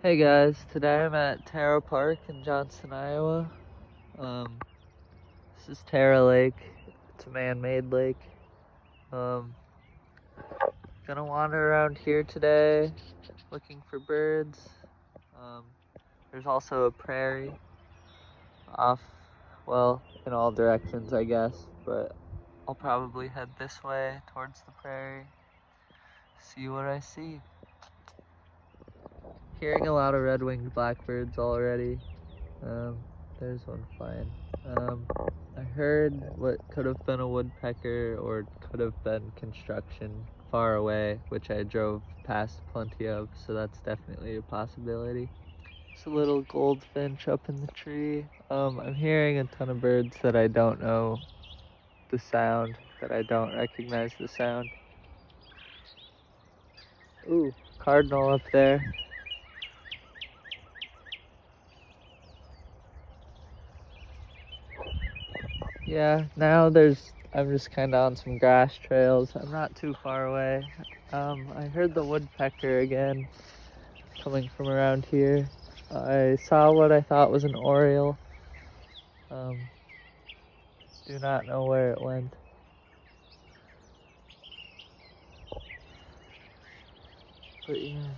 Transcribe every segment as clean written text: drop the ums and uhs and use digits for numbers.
Hey guys, today I'm at Terra Park in Johnston, Iowa. This is Terra Lake. It's a man-made lake. Gonna wander around here today, looking for birds. There's also a prairie off, well, in all directions, I guess, but I'll probably head this way towards the prairie, see what I see. Hearing a lot of red-winged blackbirds already. There's one flying. I heard what could have been a woodpecker or could have been construction far away, which I drove past plenty of, so that's definitely a possibility. There's a little goldfinch up in the tree. I'm hearing a ton of birds that I don't know the sound, that I don't recognize the sound. Ooh, cardinal up there. Yeah, now I'm just kind of on some grass trails. I'm not too far away. I heard the woodpecker again coming from around here. I saw what I thought was an oriole. Do not know where it went. But yeah,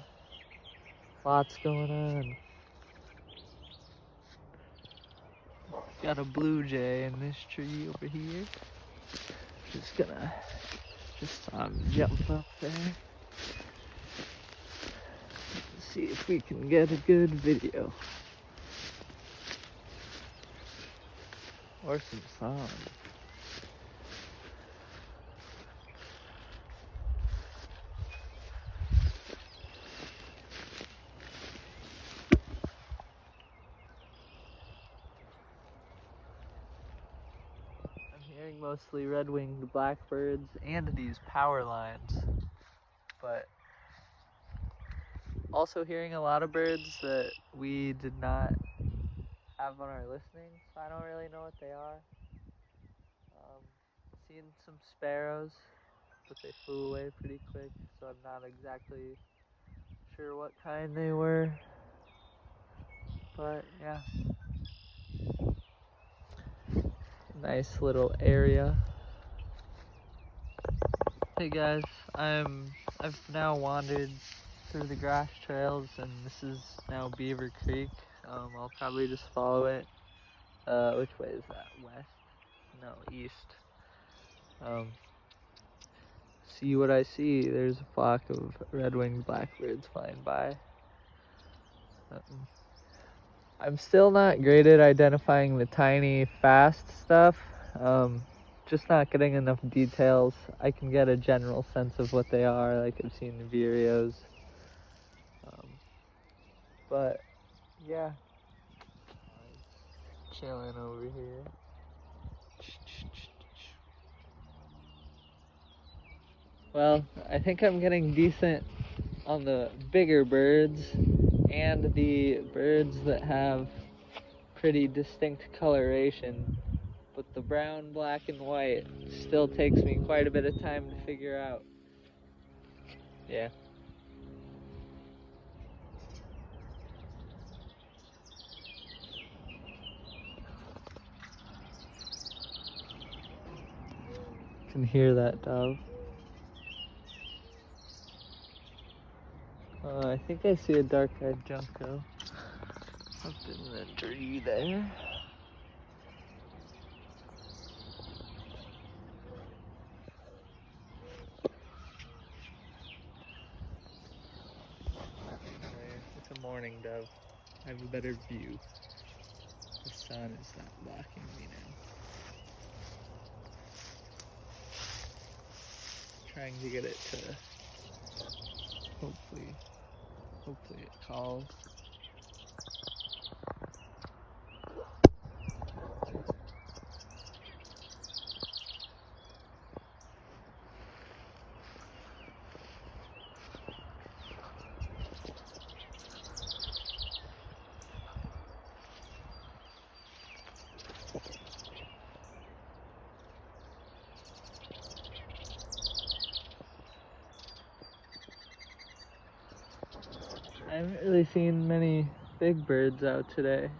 lots going on. Got a blue jay in this tree over here. Just saw him jump up there. Let's see if we can get a good video. Or some sound. Hearing mostly red-winged blackbirds and these power lines, but also hearing a lot of birds that we did not have on our listening, so I don't really know what they are. Seen some sparrows, but they flew away pretty quick, so I'm not exactly sure what kind they were, but yeah. Nice little area. Hey guys, I've now wandered through the grass trails, and this is now Beaver Creek. I'll probably just follow it. Which way is that? West? No, east. See what I see. There's a flock of red-winged blackbirds flying by. I'm still not great at identifying the tiny, fast stuff. Just not getting enough details. I can get a general sense of what they are, like I've seen the vireos. But yeah, chilling over here. Well, I think I'm getting decent on the bigger birds and the birds that have pretty distinct coloration, but the brown, black, and white still takes me quite a bit of time to figure out. Yeah. Can hear that dove. I think I see a dark-eyed junco up in the tree there. It's a mourning dove. I have a better view. The sun is not blocking me now. Trying to get it to hopefully it calls. haven't really seen many big birds out today.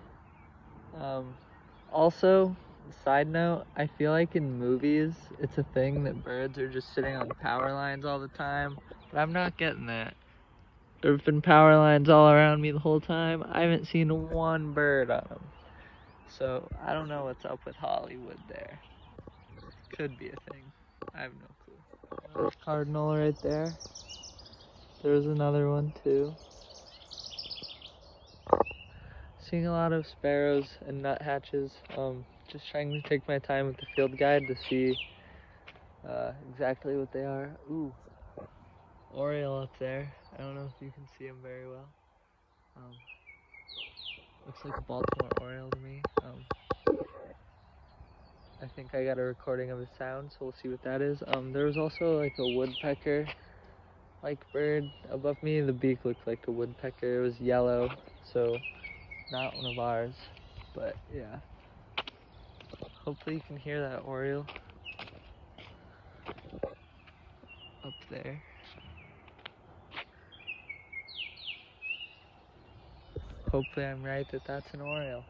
Also, side note, I feel like in movies, it's a thing that birds are just sitting on power lines all the time, but I'm not getting that. There have been power lines all around me the whole time. I haven't seen one bird on them. So, I don't know what's up with Hollywood there. Could be a thing. I have no clue. Another cardinal right there. There's another one too. Seeing a lot of sparrows and nuthatches. Just trying to take my time with the field guide to see exactly what they are. Ooh, oriole up there. I don't know if you can see him very well. Looks like a Baltimore oriole to me. I think I got a recording of his sound, so we'll see what that is. There was also like a woodpecker-like bird above me. The beak looked like a woodpecker. It was yellow, so not one of ours. But yeah, hopefully you can hear that oriole up there. Hopefully I'm right that that's an oriole.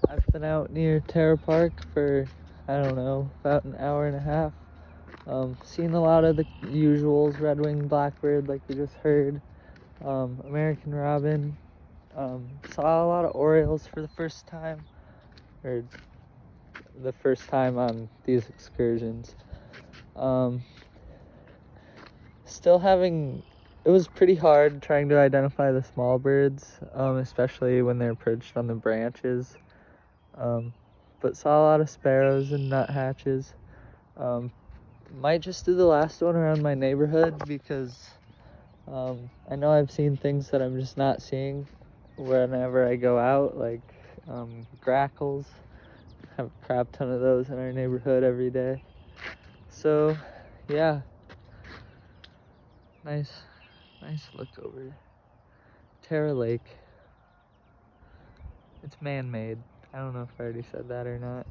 I've been out near Terra Park for, I don't know, about an hour and a half. Seen a lot of the usuals, red-winged blackbird like we just heard, American robin. Saw a lot of orioles for the first time, or the first time on these excursions. It was pretty hard trying to identify the small birds, especially when they're perched on the branches. But saw a lot of sparrows and nuthatches. Might just do the last one around my neighborhood because I know I've seen things that I'm just not seeing whenever I go out, like grackles. Have a crap ton of those in our neighborhood every day. So, yeah. Nice look over Terra Lake. It's man-made. I don't know if I already said that or not.